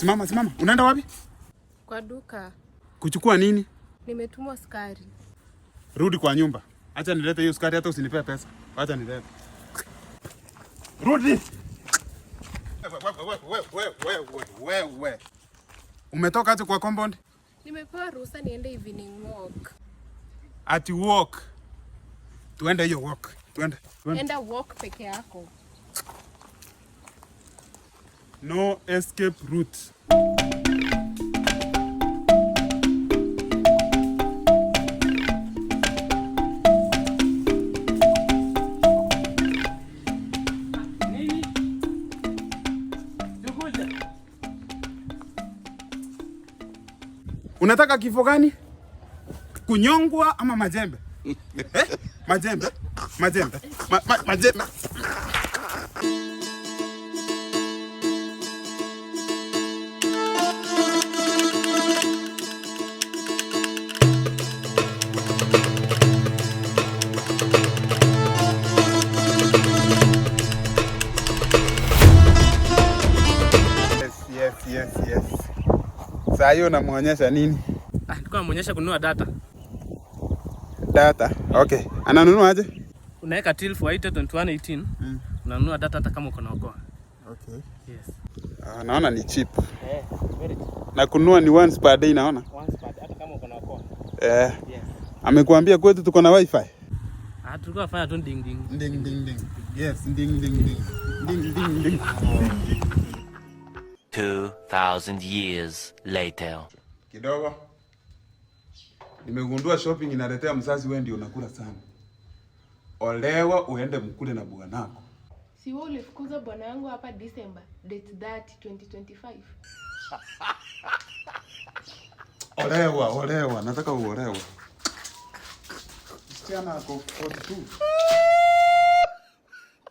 Simama. Unaenda wapi? Kwa duka. Kuchukua nini? Nimetumwa sukari. Rudi kwa nyumba. Acha nilete hiyo sukari, hata usinipe pesa. Acha nilete. Rudi. Wewe. Umetoka aje kwa compound? Nimepewa ruhusa niende evening walk. Ati walk. Tuende hiyo walk. Tuende. Enda walk peke yako. No escape route. Unataka kifo gani? Kunyongwa ama majembe? Majembe. Yes. Saa hiyo namuonyesha nini? Nilikuwa namuonyesha kununua data. Data? Okay. Ananunua aje? Unaweka till for 2118. Unanunua data hata kama uko na okoa. Okay. Yes. Naona ni cheap. Very cheap. Na kununua ni once per day naona. Once per day hata kama uko na okoa. Yes. Amekuambia kwetu tuko na wifi? Tulikuwa fanya tu ding. Ding. Yes, ding. 2000 years later. Kidogo. Nimegundua shopping inaletea mzazi, wewe ndio unakula sana. Olewa uende mkule na bwanako. Si wewe ulifukuza bwana yangu hapa December, date 30, 2025. Olewa. Nataka uolewe. Msichana ako 42.